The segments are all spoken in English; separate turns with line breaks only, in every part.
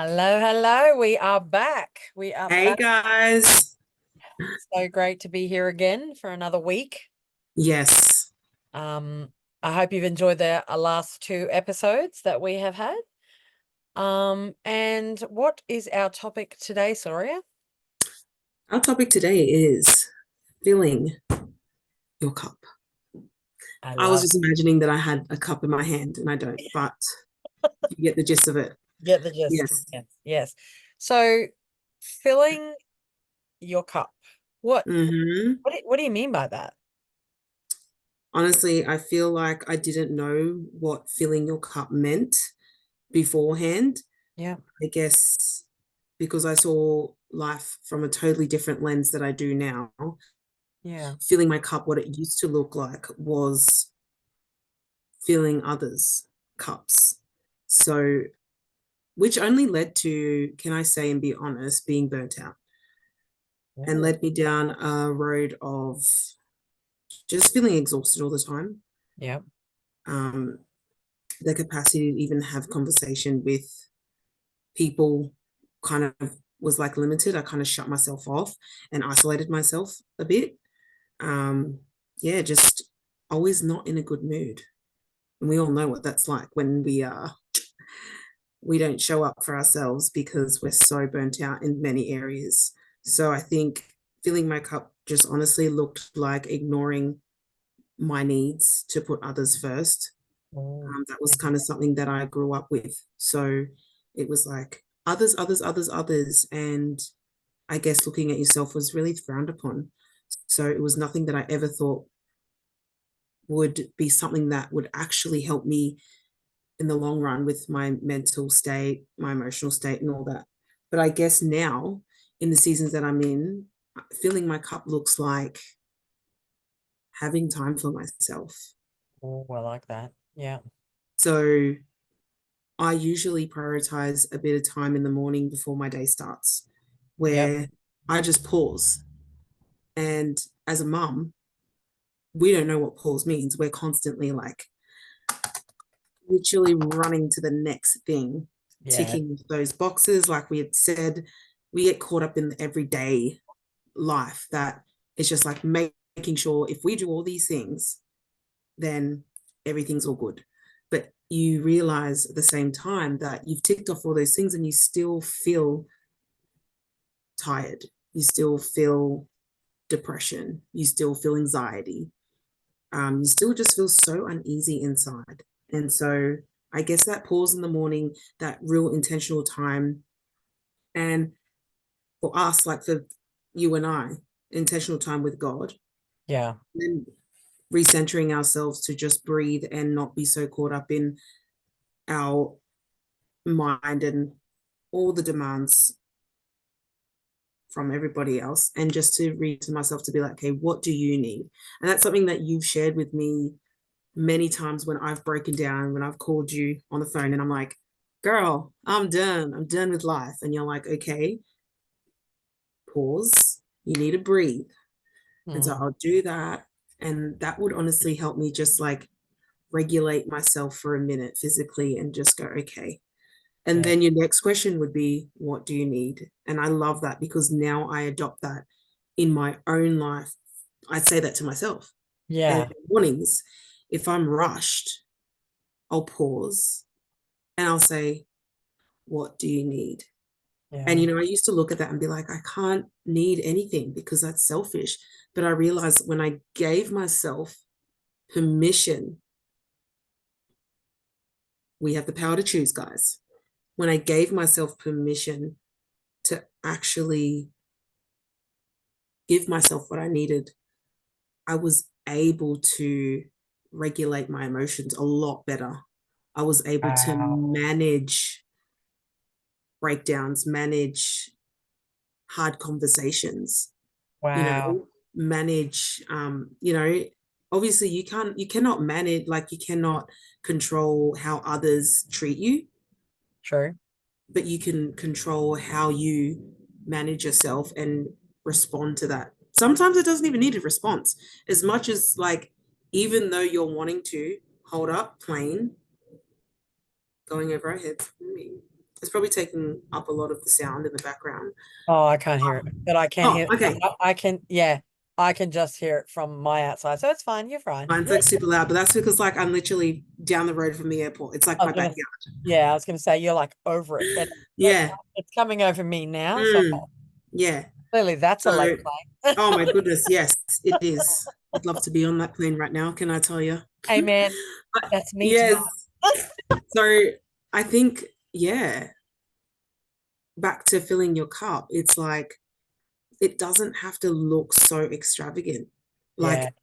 Hello, hello. We are back. We are
Hey
back.
guys.
So great to be here again for another week.
Yes.
Um, I hope you've enjoyed the last two episodes that we have had. And what is our topic today, Soria?
Our topic today is filling your cup.
I
I was
love
just imagining that I had a cup in my hand and I don't, but you get the gist of it.
get the gist.
Yes.
Yes, yes. So filling your cup. What
hmm
what do you mean by that?
Honestly, I feel like I didn't know what filling your cup meant beforehand.
Yeah,
I guess because I saw life from a totally different lens that I do now.
yeah.
Filling my cup, what it used to look like was filling others' cups. So which only led to, can I say and be honest, being burnt out and
Ooh,
led me down a road of just feeling exhausted all the time.
yeah.
Um, the capacity to even have conversation with people kind of was like limited. I kind of shut myself off and isolated myself a bit. Um, yeah, just always not in a good mood. And we all know what that's like when we don't show up for ourselves because we're so burnt out in many areas. So I think filling my cup just honestly looked like ignoring my needs to put others first.
Ooh,
That was
yeah.
kind of something that I grew up with. So it was like others, others, others, others. And I guess looking at yourself was really frowned upon. So it was nothing that I ever thought would be something that would actually help me in the long run with my mental state, my emotional state, and all that. But I guess now, in the seasons that I'm in, filling my cup looks like having time for myself.
Ooh, I like that. Yeah.
So I usually prioritize a bit of time in the morning before my day starts,
Yep.
where I just pause. And as a mum, we don't know what pause means. We're constantly like literally running to the next thing,
Yeah.
ticking those boxes. Like we had said, we get caught up in the everyday life that it's just like making sure if we do all these things, then everything's all good. But you realize at the same time that you've ticked off all those things and you still feel tired. You still feel depression. You still feel anxiety. You still just feel so uneasy inside. And so I guess that pause in the morning, that real intentional time, and for us, like for you and I, intentional time with God,
Yeah.
and recentering ourselves to just breathe and not be so caught up in our mind and all the demands from everybody else, and just to read to myself to be like, okay, what do you need? And that's something that you've shared with me many times when I've broken down, when I've called you on the phone and I'm like, girl, I'm done. I'm done with life. And you're like, okay, pause. You need to breathe. And so
Mm,
I'll do that. And that would honestly help me just like regulate myself for a minute physically and just go, okay. And
yeah.
then your next question would be, what do you need? And I love that because now I adopt that in my own life. I say that to myself. And
Yeah.
mornings, if I'm rushed, I'll pause and I'll say, what do you need? And,
Yeah.
I used to look at that and be like, I can't need anything because that's selfish. But I realized when I gave myself permission, we have the power to choose, guys. When I gave myself permission to actually give myself what I needed, I was able to regulate my emotions a lot better. I was able to
Wow.
manage breakdowns, manage hard conversations,
Wow.
manage, obviously you cannot manage, like you cannot control how others treat you,
True.
but you can control how you manage yourself and respond to that. Sometimes it doesn't even need a response as much as like, even though you're wanting to hold up plane going over our heads. It's probably taking up a lot of the sound in the background.
Oh, I can't hear it, but I can
Oh,
hear.
okay.
I can. Yeah, I can just hear it from my outside, so it's fine. You're fine.
Mine's like super loud, but that's because like I'm literally down the road from the airport. It's like
I
my
was gonna.
backyard.
Yeah, I was gonna say you're like over it, but
Yeah.
it's coming over me now. So
Mm, yeah.
clearly, that's a late
So,
plane.
oh my goodness, yes, it is. I'd love to be on that plane right now, can I tell you?
Hey, man,
But
that's me
yes.
tonight.
So I think, yeah, back to filling your cup, it's like it doesn't have to look so extravagant.
Yeah,
Like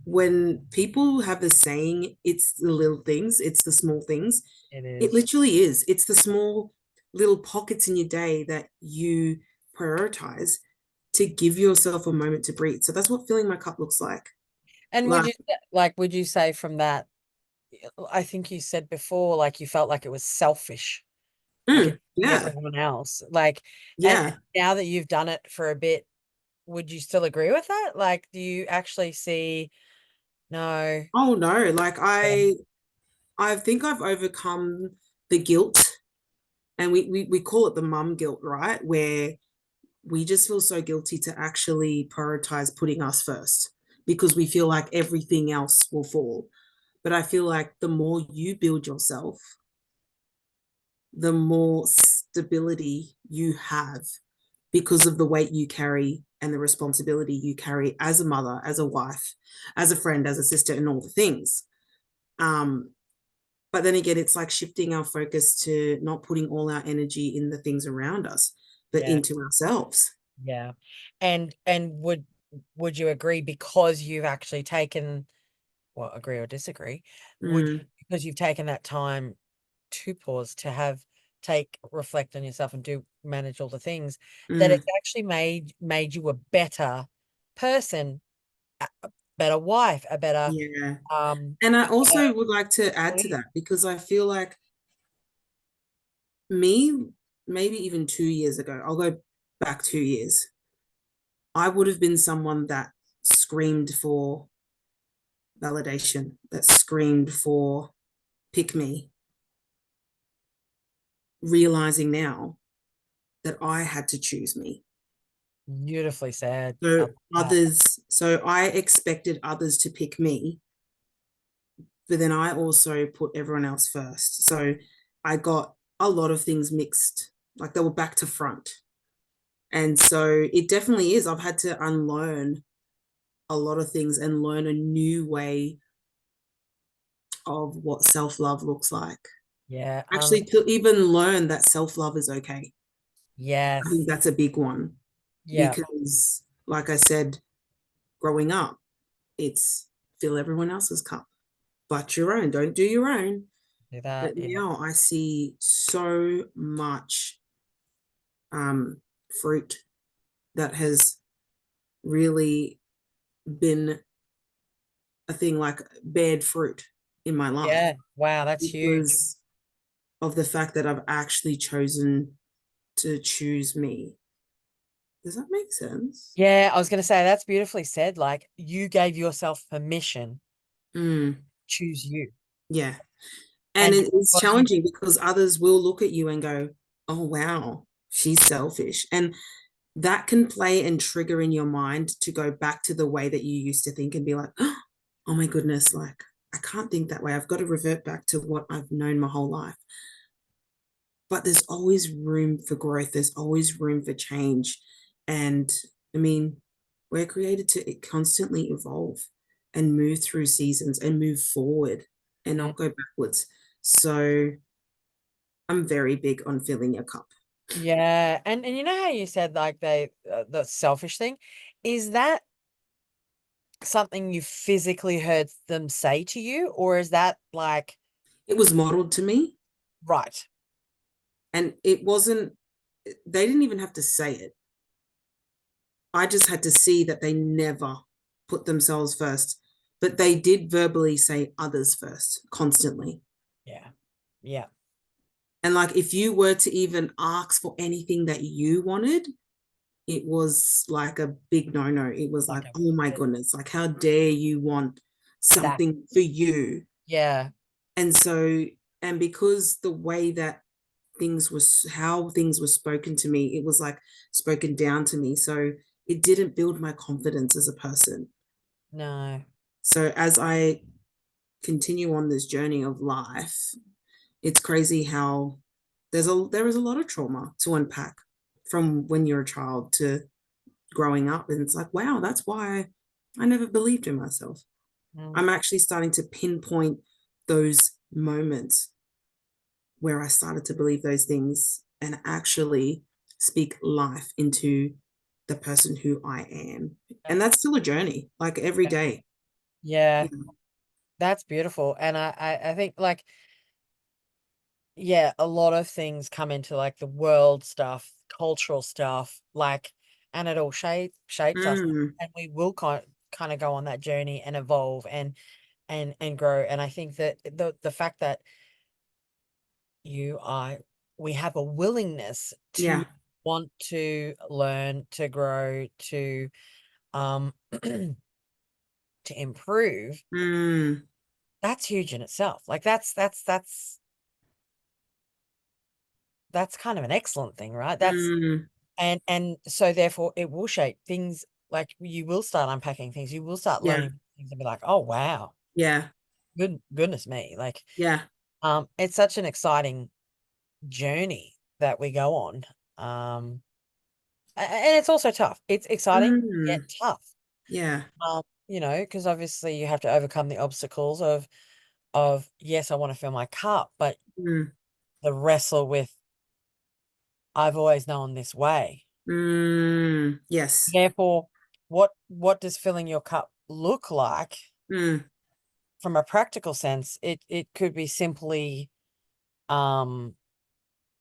when people have the saying, it's the little things, it's the small things,
it
it
is.
literally is. It's the small little pockets in your day that you prioritize to give yourself a moment to breathe. So that's what filling my cup looks like.
And
Like,
would you say from that? I think you said before, like you felt like it was selfish, like it
yeah,
everyone else. Like, and
yeah.
now that you've done it for a bit, would you still agree with that? Like, do you actually see? No.
Oh no, like
Yeah.
I think I've overcome the guilt, and we call it the mum guilt, right? Where we just feel so guilty to actually prioritize putting us first because we feel like everything else will fall. But I feel like the more you build yourself, the more stability you have because of the weight you carry and the responsibility you carry as a mother, as a wife, as a friend, as a sister, and all the things. Um, but then again, it's like shifting our focus to not putting all our energy in the things around us, but
Yeah.
into ourselves.
Yeah. And would you agree because you've actually taken, well, agree or disagree, would you,
Mm,
because you've taken that time to pause, to have reflect on yourself and do manage all the things, that
mm,
it's actually made you a better person, a better wife, a better
yeah.
um
And I
better
also would like to add to
employee.
that because I feel like me, maybe even 2 years ago, I'll go back 2 years, I would have been someone that screamed for validation, that screamed for pick me, realizing now that I had to choose me.
Beautifully said. I
So
love that.
so I expected others to pick me, but then I also put everyone else first. So I got a lot of things mixed, like they were back to front. And so it definitely is. I've had to unlearn a lot of things and learn a new way of what self love looks like.
Yeah.
Actually, to even learn that self love is okay. I
Yes.
think that's a big one
Yeah.
because, like I said, growing up, it's fill everyone else's cup, but your own. Don't do your own.
Do that.
But
Yeah.
now I see so much um, fruit that has really been a thing, like bad fruit in my life
Yeah. Wow, that's huge.
because of the fact that I've actually chosen to choose me. Does that make sense?
Yeah, I was going to say that's beautifully said. Like you gave yourself permission
Mm,
to choose you.
yeah. And
And
it is
because you,
challenging because others will look at you and go, oh, wow, she's selfish. And that can play and trigger in your mind to go back to the way that you used to think and be like, oh my goodness, like I can't think that way. I've got to revert back to what I've known my whole life. But there's always room for growth, there's always room for change. And I mean, we're created to constantly evolve and move through seasons and move forward and
Mm,
not go backwards. So I'm very big on filling your cup.
yeah, and you know how you said like the selfish thing, is that something you physically heard them say to you, or is that like
It was modeled to me,
right?
and it wasn't, they didn't even have to say it. I just had to see that they never put themselves first, but they did verbally say others first constantly.
Yeah, yeah,
And like if you were to even ask for anything that you wanted, it was like a big no-no. It was
like
like, oh my goodness, like how dare you want
that.
something for you?
Yeah,
And so, and because the way that how things were spoken to me. It was like spoken down to me. So it didn't build my confidence as a person.
No.
So as I continue on this journey of life, it's crazy how there is a lot of trauma to unpack from when you're a child to growing up. And it's like, wow, that's why I never believed in myself.
Mm.
I'm actually starting to pinpoint those moments where I started to believe those things and actually speak life into the person who I am.
Yeah.
And that's still a journey, like every day.
Yeah,
You know?
that's beautiful. And I think like, yeah, a lot of things come into like the world stuff, cultural stuff, like, and it all shapes us,
Mm,
and we will kind of go on that journey and evolve and grow. And I think that the fact that you are we have a willingness to
yeah.
want to learn, to grow, to um to improve,
Mm,
that's huge in itself. Like that's kind of an excellent thing, right? That's
mm,
and so therefore it will shape things, like you will start unpacking things, you will start
yeah.
learning things and be like, oh wow,
Yeah.
goodness me. Like
Yeah.
it's such an exciting journey that we go on. And it's also tough. It's exciting yet
Mm,
tough.
yeah.
Because obviously you have to overcome the obstacles of yes, I want to fill my cup, but
Mm,
the wrestle with I've always known this way.
yes.
Therefore, what does filling your cup look like
Mm,
from a practical sense? It could be simply um,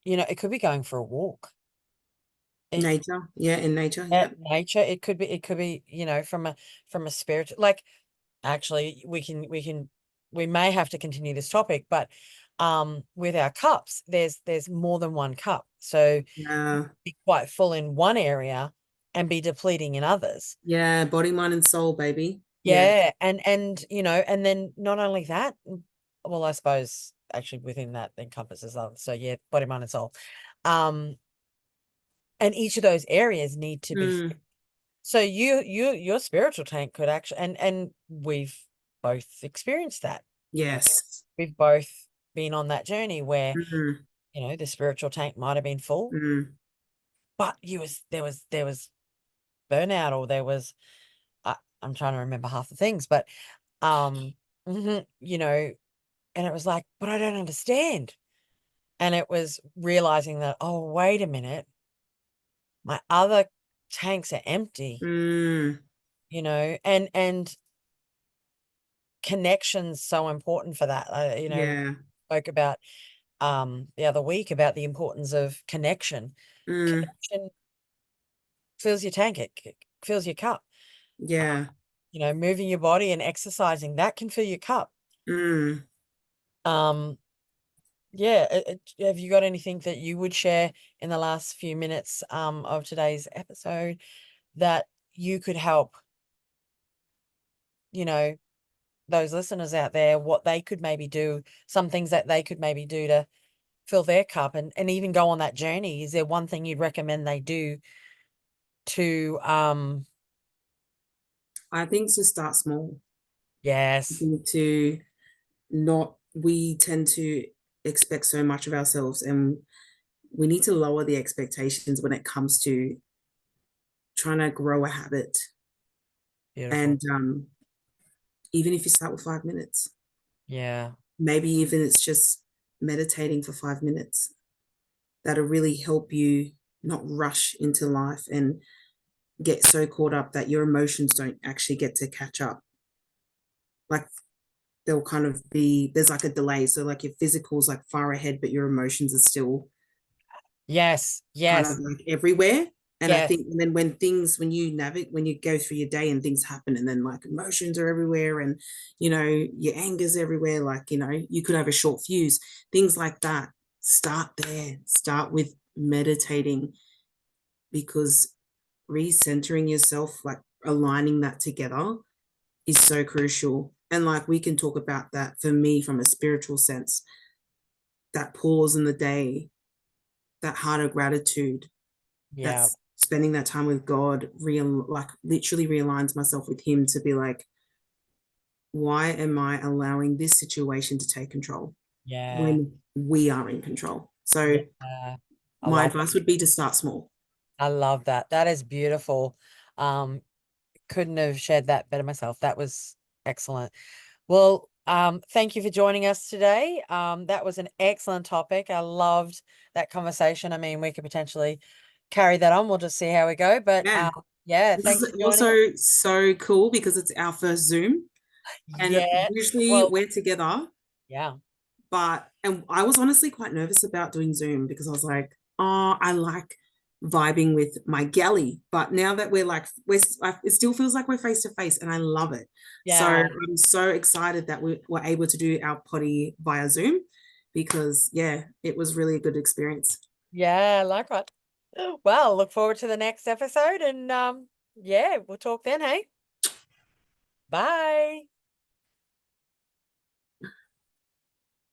it could be going for a walk. It
nature. Yeah. In nature.
At
Yeah.
nature, it could be, from a spirit, like actually we may have to continue this topic, but with our cups, there's more than one cup. So
Yeah.
be quite full in one area and be depleting in others.
Yeah. Body, mind, and soul, baby. Yeah.
Yeah, and and then not only that, well, I suppose actually within that encompasses others. So yeah, body, mind, and soul. Um, and each of those areas need to be
Mm,
so your spiritual tank could actually, and we've both experienced that.
yes.
We've both been on that journey where,
Mm,
the spiritual tank might have been full,
mm,
but there was burnout, or there was I'm trying to remember half the things, but um, you know, and it was like, but I don't understand. And it was realizing that, oh, wait a minute, my other tanks are empty,
mm,
and connection's so important for that.
yeah.
Spoke about the other week about the importance of connection.
Mm,
Connection fills your tank, it fills your cup. Uh,
yeah.
moving your body and exercising, that can fill your cup.
Mm.
Um, yeah, have you got anything that you would share in the last few minutes of today's episode that you could help, you know, those listeners out there, what they could maybe do, some things that they could maybe do to fill their cup and even go on that journey? Is there one thing you'd recommend they do to
I think to start small. I
yes,
think to not, we tend to expect so much of ourselves, and we need to lower the expectations when it comes to trying to grow a habit.
beautiful.
And even if you start with 5 minutes,
Yeah.
maybe even it's just meditating for 5 minutes, that'll really help you not rush into life and get so caught up that your emotions don't actually get to catch up. Like they'll kind of be, there's like a delay. So like your physical's like far ahead, but your emotions are still
Yes.
kind of
Yes.
like everywhere. And I
Yes.
think, and then when you navigate, when you go through your day and things happen, and then like emotions are everywhere, and your anger's everywhere, like you could have a short fuse, things like that. Start there. Start with meditating, because recentering yourself, like aligning that together, is so crucial. And like we can talk about that for me from a spiritual sense, that pause in the day, that heart of gratitude,
Yeah.
that's spending that time with God, real like literally realigns myself with Him to be like, why am I allowing this situation to take control
Yeah.
when we are in control? So
Yeah. I
my
love
advice would be to start small.
I love that. That is beautiful. Couldn't have shared that better myself. That was excellent. Well, thank you for joining us today. That was an excellent topic. I loved that conversation. I mean, we could potentially carry that on. We'll just see how we go. But
Yeah.
yeah,
This
thanks
is
for joining
also
us.
so cool because it's our first Zoom, and
Yeah.
usually
Well,
we're together.
yeah.
And I was honestly quite nervous about doing Zoom because I was like, oh, I like vibing with my galley. But now that we're like, it still feels like we're face to face, and I love it. So
Yeah.
I'm so excited that we were able to do our potty via Zoom because, yeah, it was really a good experience.
Yeah, likewise. Well, look forward to the next episode and yeah, we'll talk then, hey? Bye.